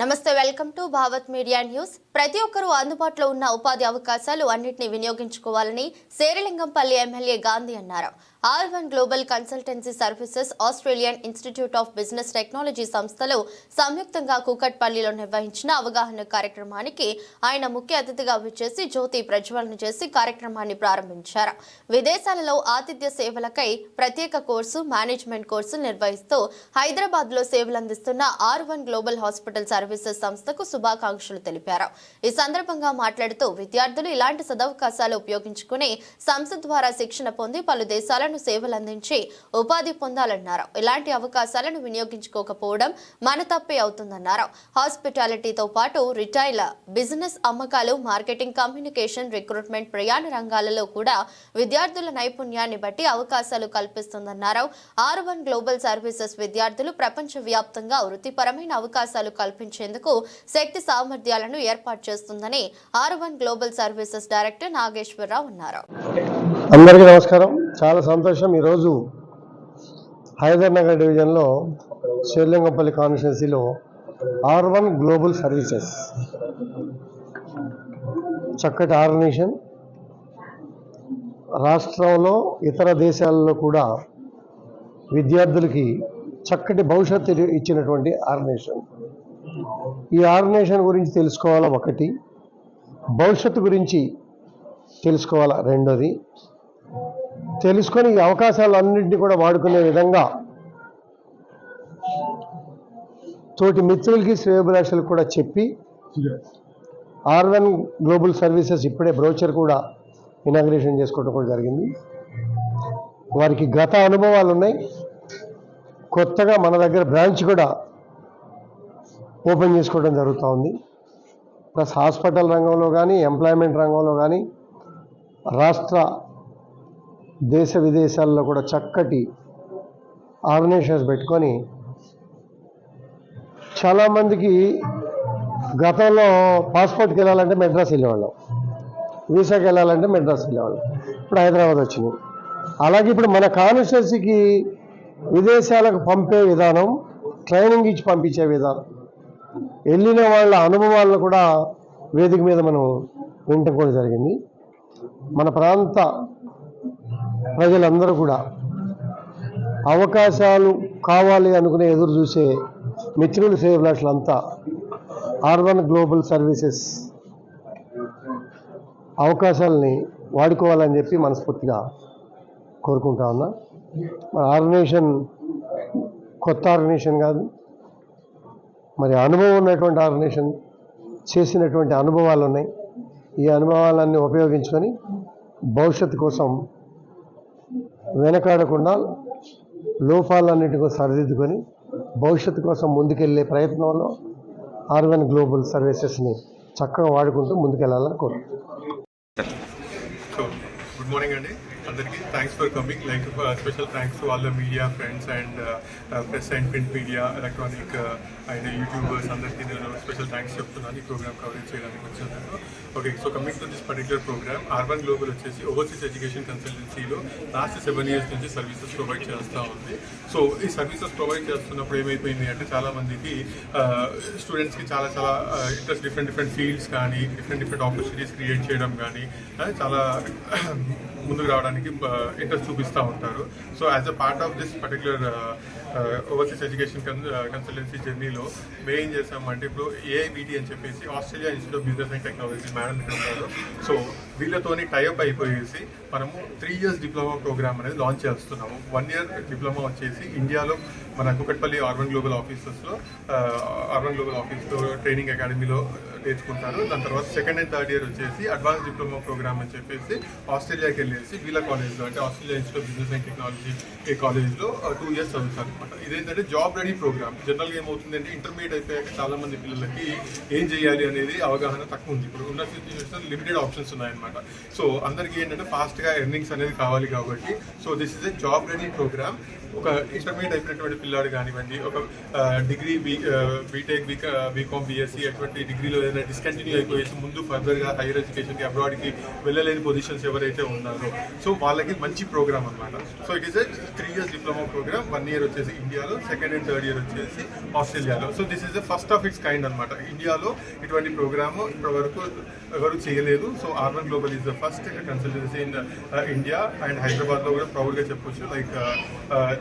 నమస్తే, welcome to Bhavat media news. ప్రతి ఒక్కరూ అందుబాటులో ఉన్న ఉపాధి అవకాశాలు అన్నింటినీ వినియోగించుకోవాలని శేరిలింగంపల్లి ఎమ్మెల్యే గాంధీ అన్నారు. R1 global consultancy services, Australian institute of business technology సంస్థలు సంయుక్తంగా కూకట్పల్లిలో నిర్వహించిన అవగాహన కార్యక్రమానికి ఆయన ముఖ్య అతిథిగా విచ్చేసి జ్యోతి ప్రజ్వలన చేసి కార్యక్రమాన్ని ప్రారంభించారు. విదేశాలలో ఆతిథ్య సేవలకై ప్రత్యేక కోర్సు, మేనేజ్మెంట్ కోర్సు నిర్వహిస్తూ హైదరాబాద్ లో సేవలందిస్తున్న R1 గ్లోబల్ హాస్పిటల్ సర్వీసెస్ సంస్థకు శుభాకాంక్షలు తెలిపారు. ఈ సందర్భంగా మాట్లాడుతూ విద్యార్థులు ఇలాంటి సదవకాశాలు ఉపయోగించుకుని సంస్థ ద్వారా శిక్షణ పొంది పలు దేశాలను సేవలు అందించి ఉపాధి పొందాలన్నారు. ఇలాంటి అవకాశాలను వినియోగించుకోకపోవడం మన తప్పే అవుతుందన్నారు. హాస్పిటాలిటీతో పాటు రిటైల్, బిజినెస్, అమ్మకాలు, మార్కెటింగ్, కమ్యూనికేషన్, రిక్రూట్మెంట్, ప్రయాణ రంగాలలో కూడా విద్యార్థుల నైపుణ్యాన్ని బట్టి అవకాశాలు కల్పిస్తుందన్నారు. R1 గ్లోబల్ సర్వీసెస్ విద్యార్థులు ప్రపంచ వ్యాప్తంగా వృత్తిపరమైన అవకాశాలు కల్పించేందుకు శక్తి సామర్థ్యాలను ఏర్పాటు చేస్తుందని R1 global services director Nageswararao అన్నారు. అందరికీ నమస్కారం. చాలా సంతోషం. ఈరోజు హైదర్నగర్ డివిజన్లో శేరిలింగంపల్లి కాన్స్టిట్యున్సీలో R1 గ్లోబల్ సర్వీసెస్ చక్కటి ఆర్గనైజేషన్, రాష్ట్రంలో ఇతర దేశాలలో కూడా విద్యార్థులకి చక్కటి భవిష్యత్తు ఇచ్చినటువంటి ఆర్గనైజేషన్. ఈ ఆర్గనైజేషన్ గురించి తెలుసుకోవాలా ఒకటి, భవిష్యత్తు గురించి తెలుసుకోవాలా రెండోది. తెలుసుకొని ఈ అవకాశాలన్నింటినీ కూడా వాడుకునే విధంగా తోటి మిత్రులకి, శ్రేయోభిలాషులకు కూడా చెప్పి R1 గ్లోబల్ సర్వీసెస్ ఇప్పుడే బ్రోచర్ కూడా ఇనాగ్రేషన్ చేసుకోవడం కూడా జరిగింది. వారికి గత అనుభవాలు ఉన్నాయి. కొత్తగా మన దగ్గర బ్రాంచ్ కూడా ఓపెన్ చేసుకోవడం జరుగుతూ ఉంది. ప్లస్ హాస్పిటల్ రంగంలో కానీ, ఎంప్లాయ్మెంట్ రంగంలో కానీ, రాష్ట్ర దేశ విదేశాల్లో కూడా చక్కటి ఆర్గనైజేషన్స్ పెట్టుకొని చాలామందికి గతంలో పాస్పోర్ట్కి వెళ్ళాలంటే మెడ్రాస్ వెళ్ళేవాళ్ళం, వీసాకి వెళ్ళాలంటే మెడ్రాస్ వెళ్ళేవాళ్ళం. ఇప్పుడు హైదరాబాద్ వచ్చింది. అలాగే ఇప్పుడు మన కాన్స్టిట్యున్సీకి విదేశాలకు పంపే విధానం, ట్రైనింగ్ ఇచ్చి పంపించే విధానం, వెళ్ళిన వాళ్ళ అనుభవాలను కూడా వేదిక మీద మనం వినటం కూడా జరిగింది. మన ప్రాంత ప్రజలందరూ కూడా అవకాశాలు కావాలి అనుకునే ఎదురు చూసే మిత్రులు, శ్రేయోభిలాషులంతా R1 గ్లోబల్ సర్వీసెస్ అవకాశాలని వాడుకోవాలని చెప్పి మనస్ఫూర్తిగా కోరుకుంటా ఉన్నా. మన ఆర్గనైజేషన్ కొత్త ఆర్గనైజేషన్ కాదు, మరి అనుభవం ఉన్నటువంటి ఆర్గనైజేషన్, చేసినటువంటి అనుభవాలు ఉన్నాయి. ఈ అనుభవాలన్నీ ఉపయోగించుకొని భవిష్యత్తు కోసం వెనకాడకుండా లోపాలన్నిటికీ సరిదిద్దుకొని భవిష్యత్తు కోసం ముందుకెళ్ళే ప్రయత్నంలో R1 గ్లోబల్ సర్వీసెస్ని చక్కగా వాడుకుంటూ ముందుకెళ్ళాలని కోరుకుంటున్నాను. గుడ్ మార్నింగ్ అండి అందరికీ. Thanks for coming. Like special thanks to all the media friends and press and print media, electronic and YouTubers అందరికీ నేను స్పెషల్ థ్యాంక్స్ చెప్తున్నాను ఈ ప్రోగ్రామ్ కవరేజ్ చేయడానికి వచ్చినందుకు. Okay, so coming to this particular program, R1 global వచ్చేసి overseas education కన్సల్టెన్సీలో last 7 years నుంచి services provide చేస్తూ ఉంది. సో ఈ సర్వీసెస్ ప్రొవైడ్ చేస్తున్నప్పుడు ఏమైపోయింది అంటే చాలామందికి స్టూడెంట్స్కి చాలా ఇంట్రెస్ట్, డిఫరెంట్ ఫీల్డ్స్ కానీ, డిఫరెంట్ ఆపర్చునిటీస్ క్రియేట్ చేయడం కానీ చాలా ముందుకు రావడానికి ఇంట్రెస్ట్ చూపిస్తూ ఉంటారు. So as a part of this particular overseas education consultancy జర్నీలో మేము ఏం చేసామంటే, ఇప్పుడు AIBT అని చెప్పేసి Australia institute of business and technology madam ఇక్కడ ఉన్నారు. సో వీళ్ళతోని టైఅప్ అయిపోయేసి మనము 3 years డిప్లొమా ప్రోగ్రామ్ అనేది లాంచ్ చేస్తున్నాము. 1 year డిప్లొమా వచ్చేసి ఇండియాలో మన కూకట్పల్లి R1 గ్లోబల్ ఆఫీసెస్లో ట్రైనింగ్ అకాడమీలో నేర్చుకుంటారు. దాని తర్వాత 2nd and 3rd year వచ్చేసి అడ్వాన్స్ డిప్లొమా ప్రోగ్రామ్ అని చెప్పేసి ఆస్ట్రేలియాకి వెళ్ళేసి వీళ్ళ కాలేజ్లో, అంటే Australia institute of business and technology ఈ కాలేజ్లో 2 years చదువుతారు అనమాట. ఇదేంటంటే జాబ్ రెడీ ప్రోగ్రామ్. జనరల్గా ఏమవుతుందంటే ఇంటర్మీడియట్ అయిపోయాక చాలా మంది పిల్లలకి ఏం చేయాలి అనేది అవగాహన తక్కువ ఉంది. ఇప్పుడు ఉన్న సిచ్యువేషన్ లిమిటెడ్ ఆప్షన్స్ ఉన్నాయన్నమాట. సో అందరికీ ఏంటంటే ఫాస్ట్గా ఎర్నింగ్స్ అనేది కావాలి కాబట్టి, so this is a job ready program. ఒక ఇంటర్మీడియట్ అయిపోయినటువంటి పిల్లాడు కానివ్వండి, ఒక డిగ్రీ బీటెక్, బీకామ్, BSc అటువంటి డిగ్రీలో ఏదైనా డిస్కంటిన్యూ అయిపోయేసి ముందు ఫర్దర్గా హైయర్ ఎడ్యుకేషన్కి అబ్రాడ్కి వెళ్ళలేని పొజిషన్స్ ఎవరైతే ఉన్నారో సో వాళ్ళకి మంచి ప్రోగ్రామ్ అనమాట. So it is a 3 years diploma program, 1 year వచ్చేసి ఇండియాలో, 2nd and 3rd year వచ్చేసి ఆస్ట్రేలియాలో. So this is the first of it's kind అనమాట. ఇండియాలో ఇటువంటి ప్రోగ్రాము ఇప్పటివరకు ఎవరు చేయలేదు. So R1 Global is the first consultancy in India and హైదరాబాద్లో కూడా ప్రౌడ్గా చెప్పొచ్చు. లైక్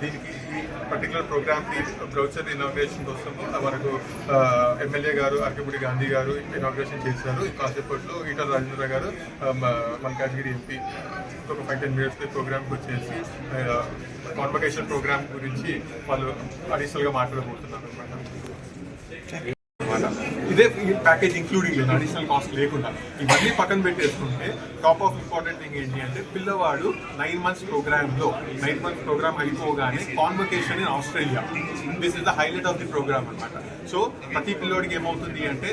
దీనికి ఈ పర్టికులర్ ప్రోగ్రామ్కి బ్రౌచర్ ఇనాగ్రేషన్ కోసము మనకు ఎమ్మెల్యే గారు అరకపూడి గాంధీ గారు ఇనాగ్రేషన్ చేశారు. కాసేపట్లో ఈటల రాజేంద్ర గారు మల్కాజ్గిరి ఎంపీ ఒక 5-10 minutes ప్రోగ్రామ్కి వచ్చేసి కాన్వకేషన్ ప్రోగ్రామ్ గురించి వాళ్ళు అడిషనల్గా మాట్లాడబోతున్నారు అనమాట. ఇదే ప్యాకేజ్ ఇంక్లూడింగ్ లేదు, అడిషనల్ కాస్ట్ లేకుండా. ఇవన్నీ పక్కన పెట్టేసుకుంటే టాప్ ఆఫ్ ఇంపార్టెంట్ థింగ్ ఏంటి అంటే పిల్లవాడు 9 months ప్రోగ్రామ్లో 9 months ప్రోగ్రామ్ అయిపోగానే convocation in Australia. This is the highlight of the program అనమాట. సో ప్రతి పిల్లోడికి ఏమవుతుంది అంటే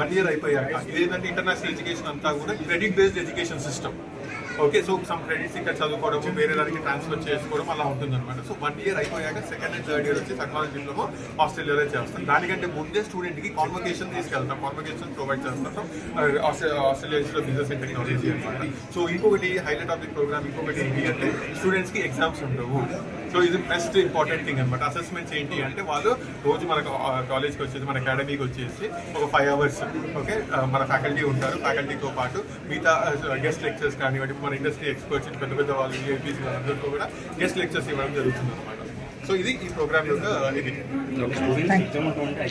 1 year అయిపోయాక ఇదేంటంటే ఇంటర్నేషనల్ ఎడ్యుకేషన్ అంతా కూడా credit based education system. Okay, so some credits ఇక్కడ చదువుకోవడం, వేరే దానికి ట్రాన్స్ఫర్ చేసుకోవడం అలా ఉంటుంది అనమాట. సో 1 year అయిపోయాక 2nd and 3rd year వచ్చి అడ్వాన్స్ డిప్లొమా ఆస్ట్రేలియాలో చేస్తాం. దానికంటే ముందే స్టూడెంట్కి కాన్వకేషన్ తీసుకెళ్తాం, కాన్వకేషన్ ప్రొవైడ్ చేస్తాం ఆస్ట్రేలియా బిజినెస్ అండ్ టెక్నాలజీ అనమాట. సో ఇంకొకటి హైలైట్ ఆఫ్ ది ప్రోగ్రామ్ ఇంకొకటి ఏంటి అంటే స్టూడెంట్స్కి ఎగ్జామ్స్ ఉండవు. సో ఇది బెస్ట్ ఇంపార్టెంట్ థింగ్ అనమాట. అసెస్మెంట్స్ ఏంటి అంటే వాళ్ళు రోజు మన కాలేజ్కి వచ్చేసి మన అకాడమీకి వచ్చేసి ఒక 5 hours ఓకే మన ఫ్యాకల్టీ ఉంటారు. ఫ్యాకల్టీతో పాటు మిగతా గెస్ట్ లెక్చర్స్ కానివ్వండి, మన ఇండస్ట్రీ ఎక్స్పర్ట్స్ పెద్ద పెద్ద వాళ్ళు ఏపీసీ వాళ్ళందరితో కూడా గెస్ట్ లెక్చర్స్ ఇవ్వడం జరుగుతుంది అనమాట. సో ఇది ఈ ప్రోగ్రామ్ యొక్క ఇది.